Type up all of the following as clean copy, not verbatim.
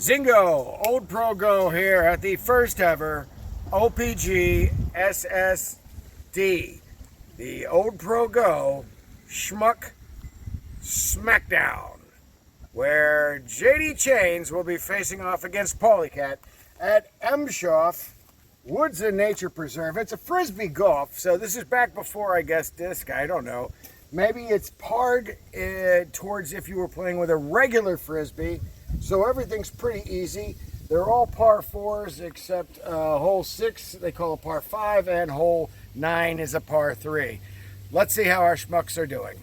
Zingo, Old Pro Go here at the first ever OPG SSD, the Old Pro Go Schmuck Smackdown, where JD Chains will be facing off against PaullyCat at Emshoff Woods and Nature Preserve. It's a frisbee golf, so this is back before, I guess, disc. I don't know. Maybe it's parred towards if you were playing with a regular frisbee. So everything's pretty easy. They're all par 4s except hole 6 they call a par 5, and hole 9 is a par 3. Let's see how our schmucks are doing.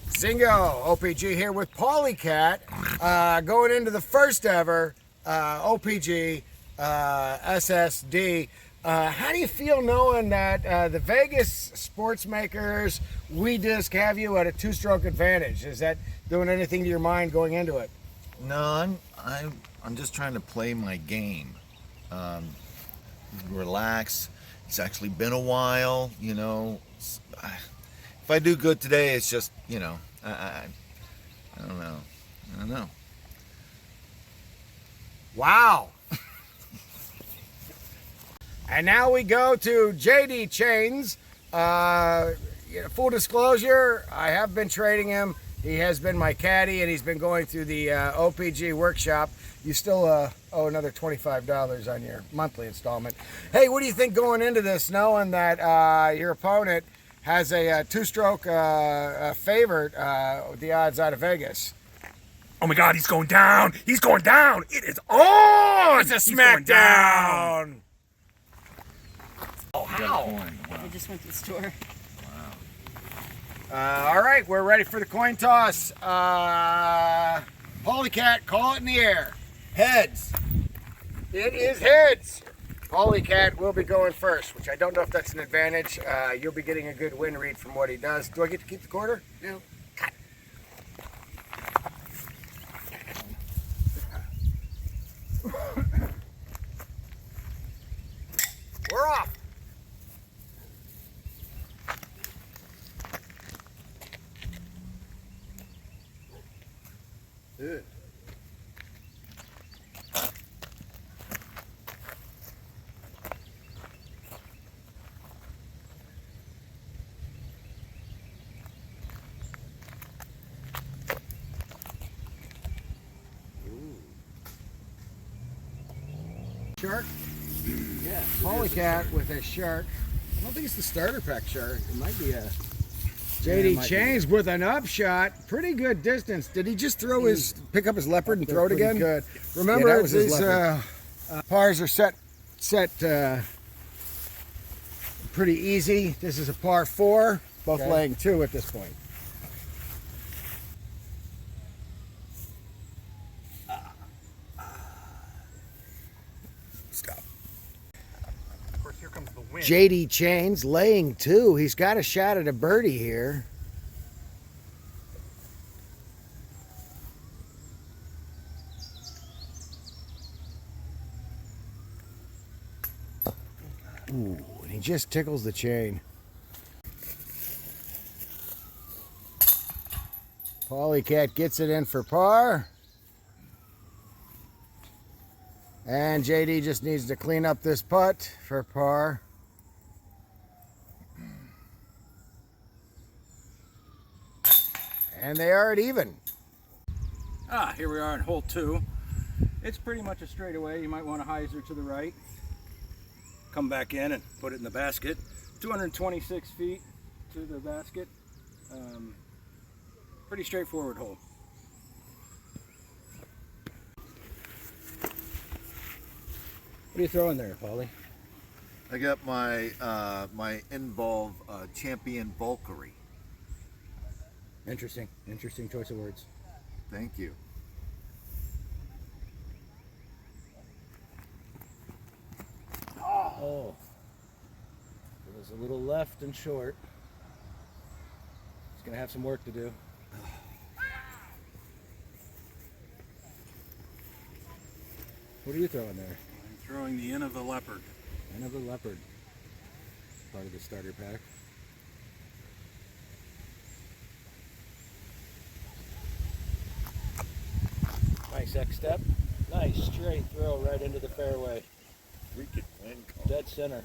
Zingo, OPG here with PaullyCat, going into the first ever OPG SSD. How do you feel knowing that the Vegas sports makers, we disc, have you at a 2-stroke advantage? Is that doing anything to your mind going into it? No, I'm just trying to play my game, relax. It's actually been a while, you know. If I do good today, it's just, you know, I don't know. I don't know. Wow. And now we go to JD Chains. Full disclosure, I have been trading him. He has been my caddy, and he's been going through the OPG workshop. You still owe another $25 on your monthly installment. Hey, what do you think going into this, knowing that your opponent has a 2-stroke favorite with the odds out of Vegas? Oh my God, he's going down! He's going down! It is on! It's a smackdown! Oh, how? I just went to the store. All right, we're ready for the coin toss. PaullyCat, call it in the air. Heads. It is heads. PaullyCat will be going first, which I don't know if that's an advantage. You'll be getting a good win read from what he does. Do I get to keep the quarter? No. Cut. We're off. Good. Shark? Yeah. PaullyCat with a shark. I don't think it's the starter pack shark. It might be a JD Chains with an upshot. Pretty good distance. Did he just throw pick up his leopard and throw it again? Good. Remember, these pars are set pretty easy. This is a par 4, both laying 2 at this point. Stop. Of course, here comes the wind. JD Chains laying 2. He's got a shot at a birdie here. Ooh, and he just tickles the chain. PaullyCat gets it in for par. And JD just needs to clean up this putt for par. And they are at even. Here we are in hole 2. It's pretty much a straightaway. You might want to hyzer to the right. Come back in and put it in the basket. 226 feet to the basket. Pretty straightforward hole. What are you throwing there, Paulie? I got my my Involve Champion Valkyrie. Interesting choice of words. Thank you. Oh, it was a little left and short. He's gonna have some work to do. What are you throwing there? I'm throwing the end of a leopard. End of the leopard. Part of the starter pack. Nice. Sex step. Nice straight throw right into the fairway. Freaking wind call. Dead center.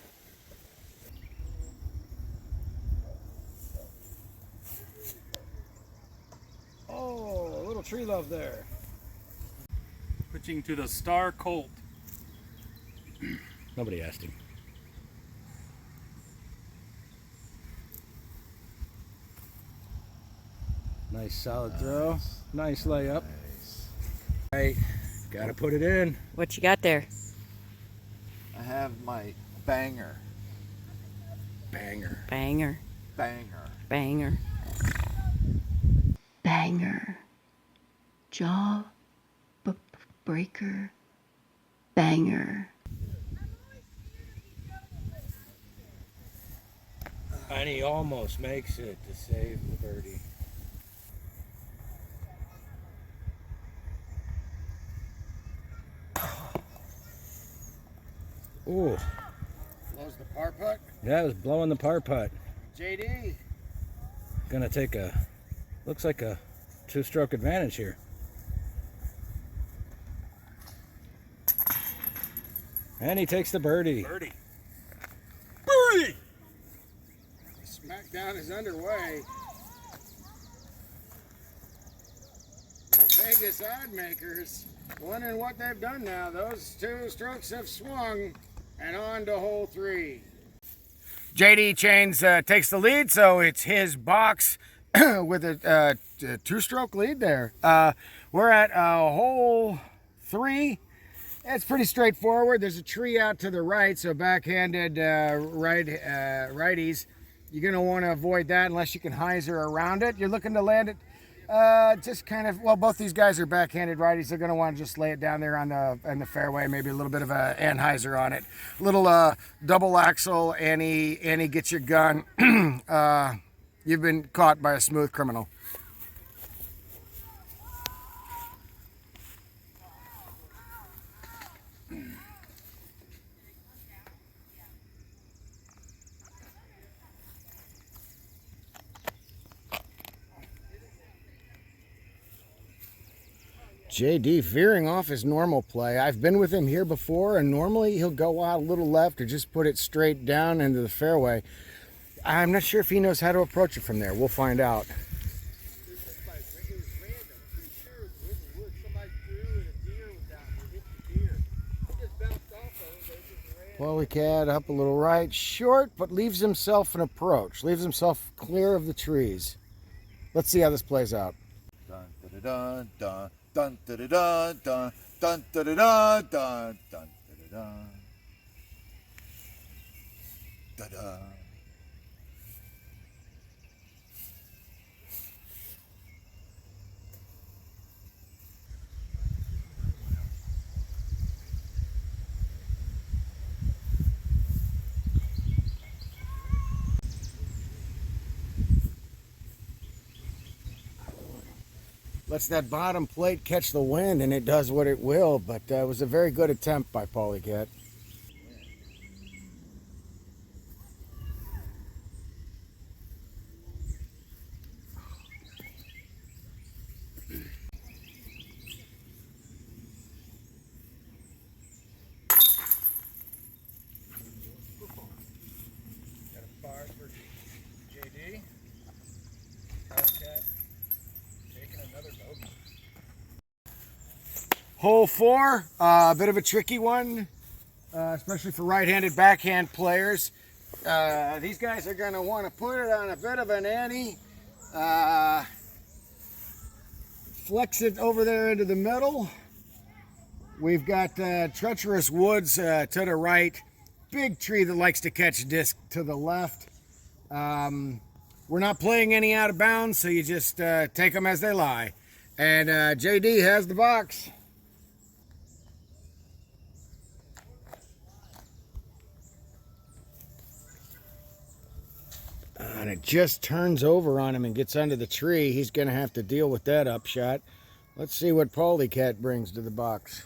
Oh, a little tree love there. Pitching to the Star Colt. Nobody asked him. Nice solid throw. Nice layup. Nice. Right, gotta put it in. What you got there? I have my banger. Banger. Banger. Banger. Banger. Banger. Jaw breaker. Banger. And he almost makes it to save the birdie. Ooh, Blows the par putt. yeah, it was blowing the par putt. JD. Gonna take a, looks like a two-stroke advantage here. And he takes the birdie. Birdie. Smackdown is underway. The Vegas odd makers wondering what they've done now. Those two strokes have swung and on to hole 3. JD Chains takes the lead, so it's his box with a two-stroke lead there. We're at hole 3. It's pretty straightforward. There's a tree out to the right, so backhanded righties, you're going to want to avoid that unless you can hyzer around it. You're looking to land it just kind of, well, both these guys are backhanded righties. They're going to want to just lay it down there on the fairway, maybe a little bit of a anhyzer on it. A little double axle, Annie gets your gun. You've been caught by a smooth criminal. JD veering off his normal play. I've been with him here before, and normally he'll go out a little left or just put it straight down into the fairway. I'm not sure if he knows how to approach it from there. We'll find out. PaullyCat up a little right, short, but leaves himself an approach. Leaves himself clear of the trees. Let's see how this plays out. Dun da da da dun da da da dun da da da dun da da da da. Lets that bottom plate catch the wind, and it does what it will, but it was a very good attempt by PaullyCat. Got a par for JD. PaullyCat taking another bogey. Hole 4, a bit of a tricky one, especially for right-handed backhand players. These guys are going to want to put it on a bit of an ante. Flex it over there into the middle. We've got treacherous woods to the right. Big tree that likes to catch disc to the left. We're not playing any out of bounds, so you just take them as they lie. And JD has the box. And it just turns over on him and gets under the tree. He's going to have to deal with that upshot. Let's see what PaullyCat brings to the box.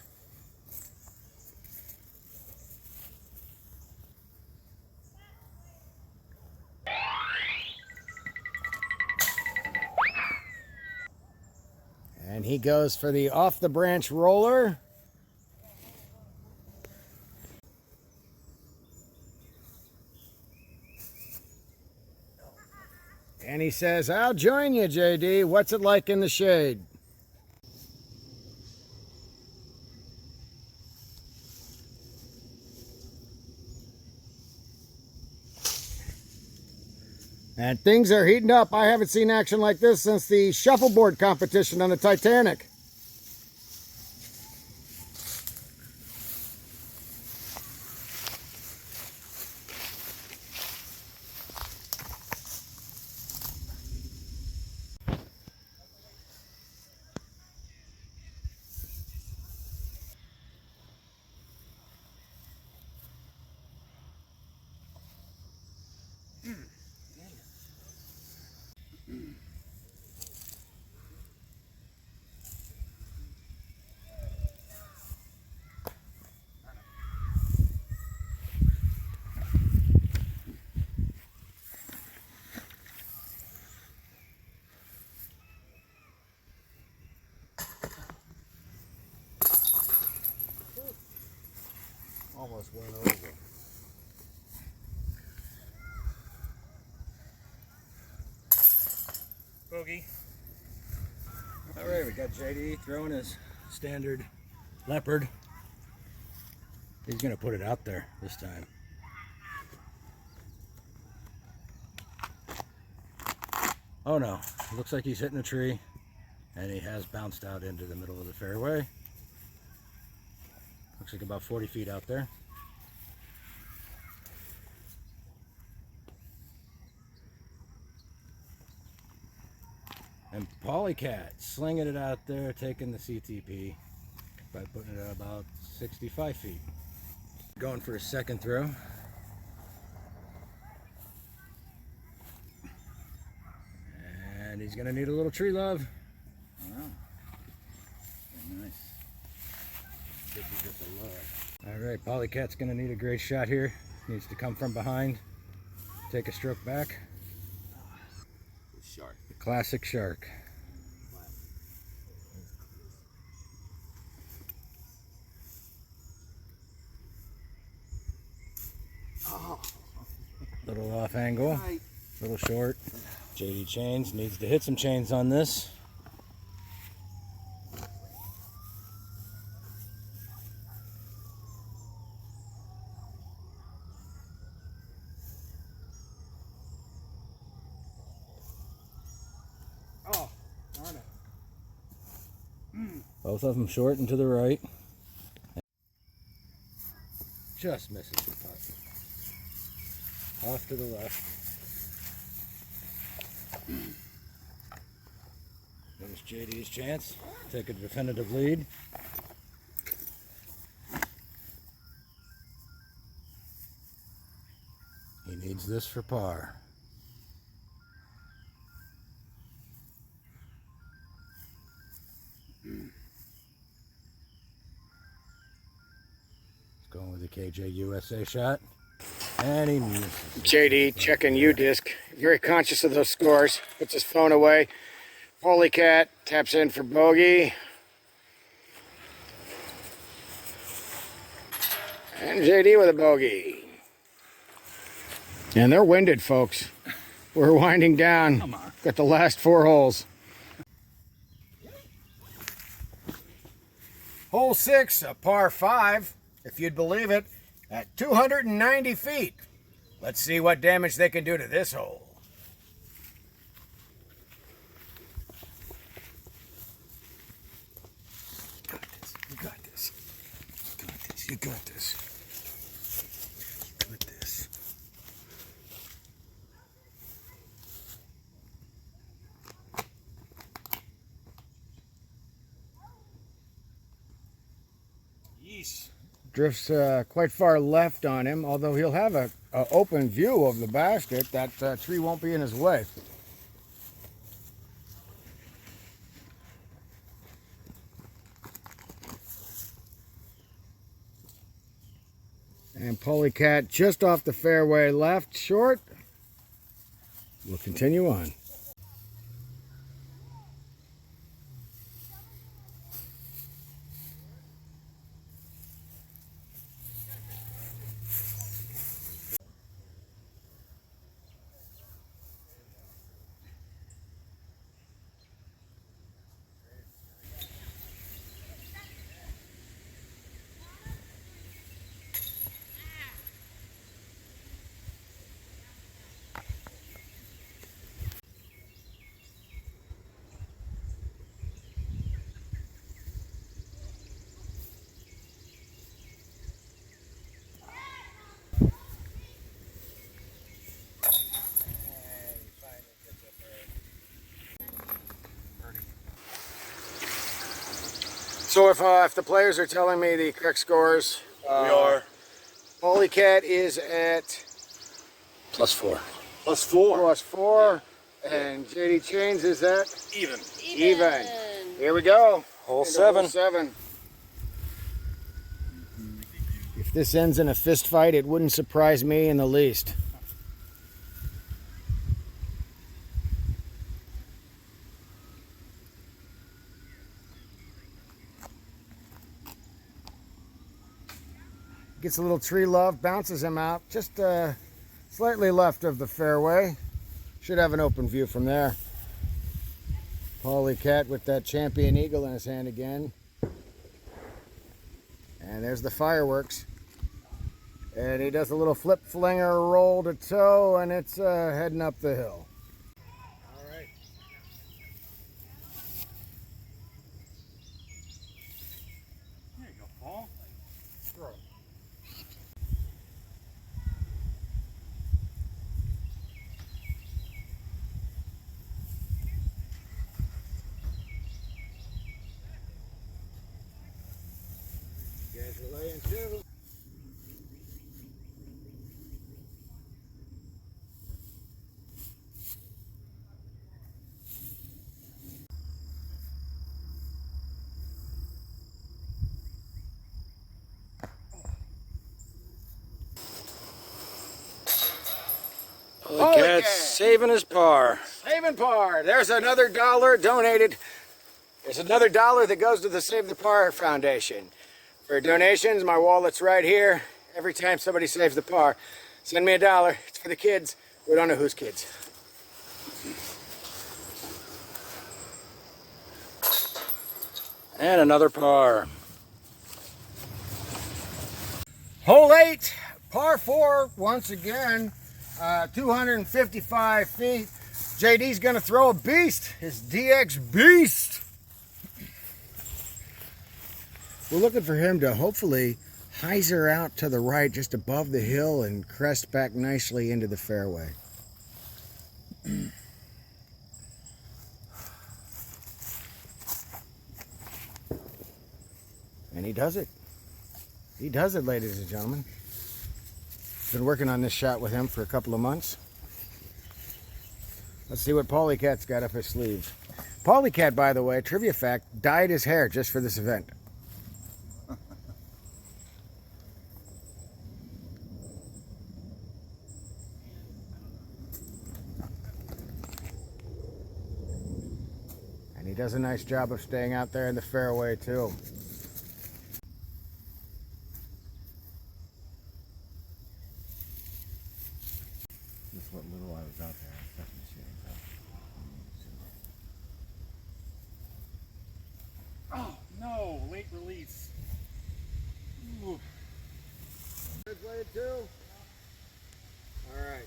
And And he goes for the off the branch roller. And he says, I'll join you, JD. What's it like in the shade? And things are heating up. I haven't seen action like this since the shuffleboard competition on the Titanic. Almost went over. Bogey. All right, we got JD throwing his standard leopard. He's gonna put it out there this time. Oh no, looks like he's hitting a tree, and he has bounced out into the middle of the fairway. Looks like about 40 feet out there. And PaullyCat slinging it out there, taking the CTP by putting it at about 65 feet. Going for a second throw. And he's gonna need a little tree love. Wow. Very nice. All right, PaullyCat's gonna need a great shot here. Needs to come from behind, take a stroke back. Shark. The classic shark. Oh. Little off angle, little short. JD Chains needs to hit some chains on this. Oh, darn it. Both of them short and to the right. Just misses the putt. Off to the left. There's JD's chance. Take a definitive lead. He needs this for par. Going with the KJ USA shot. And he misses. JD checking U-disc. Very conscious of those scores. Puts his phone away. PaullyCat taps in for bogey. And JD with a bogey. And they're winded, folks. We're winding down. Come on. Got the last 4 holes. Hole 6, a par 5, if you'd believe it, at 290 feet. Let's see what damage they can do to this hole. You got this. You got this. You got this. You got this. Yeesh. Drifts quite far left on him, although he'll have a open view of the basket. That tree won't be in his way. And PaullyCat just off the fairway left, short. We'll continue on. So if the players are telling me the correct scores, We are. PaullyCat is at +4. +4, and JD Chains is at Even. even. Here we go. Hole Into 7. hole 7. If this ends in a fist fight, it wouldn't surprise me in the least. Gets a little tree love, bounces him out, just slightly left of the fairway. Should have an open view from there. PaullyCat with that champion eagle in his hand again. And there's the fireworks. And he does a little flip flinger roll to toe, and it's heading up the hill. All right. There you go, Paul. Throw. You guys are laying too. PaullyCat's saving his par. Saving par. There's another dollar donated. There's another dollar that goes to the Save the Par Foundation. For donations, my wallet's right here. Every time somebody saves the par, send me $1. It's for the kids. We don't know whose kids. And another par. Hole 8, par 4, once again, 255 feet. JD's gonna throw a beast, his DX beast. We're looking for him to hopefully hyzer out to the right just above the hill and crest back nicely into the fairway. And he does it. He does it, ladies and gentlemen. Been working on this shot with him for a couple of months. Let's see what PaullyCat's got up his sleeve. PaullyCat, by the way, trivia fact, dyed his hair just for this event. And he does a nice job of staying out there in the fairway, too. Just what little I was out there. I was touching the shooting stuff. Oh, no. Late release. Ooh. Play it too. All right.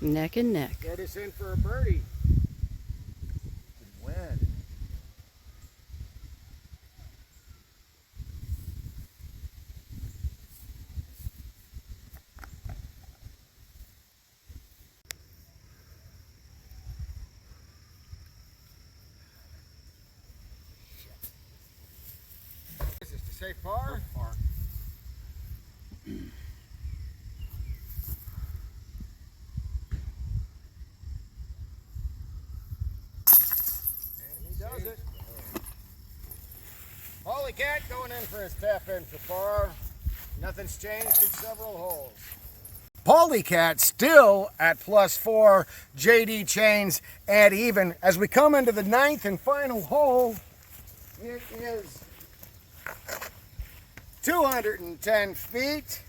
Neck and neck. Throw this in for a birdie. When? This is to safe par. And he does it. PaullyCat going in for his tap in for par. Nothing's changed in several holes. PaullyCat still at +4. JD Chains at even. As we come into the 9th and final hole, it is 210 feet.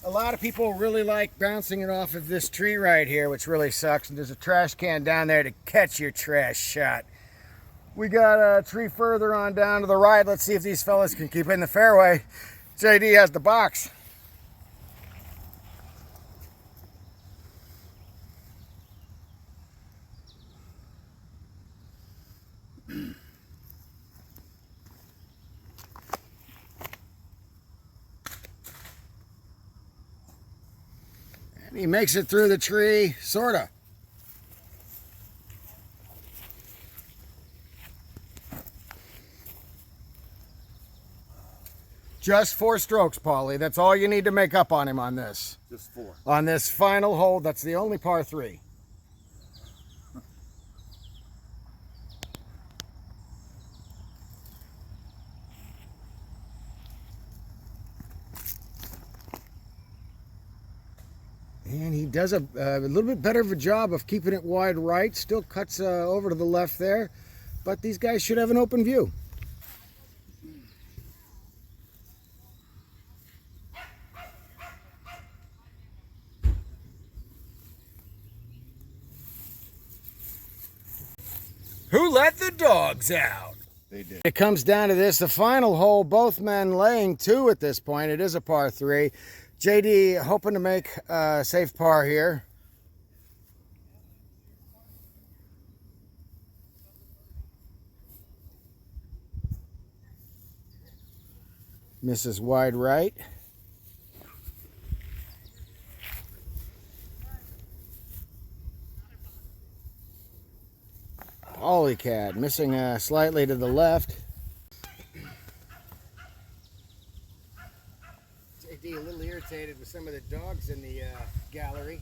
A lot of people really like bouncing it off of this tree right here, which really sucks. And there's a trash can down there to catch your trash shot. We got a tree further on down to the right. Let's see if these fellas can keep in the fairway. JD has the box. And he makes it through the tree, sorta. Just 4 strokes, Paulie. That's all you need to make up on him on this. Just 4. On this final hole, that's the only par 3. And he does a little bit better of a job of keeping it wide right. Still cuts over to the left there. But these guys should have an open view. Who let the dogs out? They did. It comes down to this, the final hole, both men laying 2 at this point. It is a par 3. JD hoping to make a safe par here. Misses wide right. PaullyCat missing slightly to the left. JD a little irritated with some of the dogs in the gallery.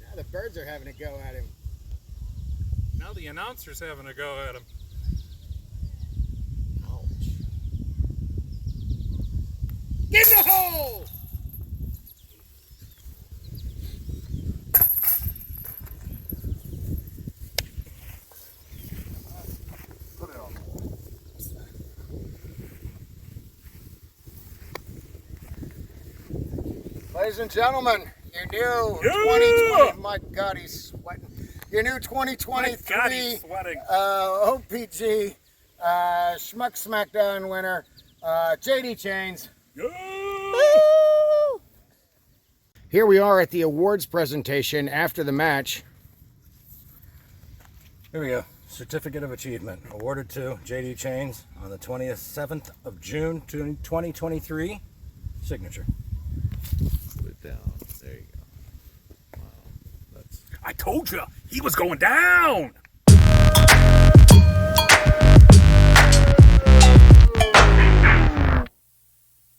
Now the birds are having a go at him. Now the announcer's having a go at him. Ouch. Get in the hole! Ladies and gentlemen, your new 2020, my God, he's sweating. Your new 2023 God, he's sweating. OPG Schmuck Smackdown winner, JD Chains. Here we are at the awards presentation after the match. Here we go. Certificate of Achievement awarded to JD Chains on the 27th of June 2023. Signature. Put it down. There you go. Wow. That's I told you, he was going down.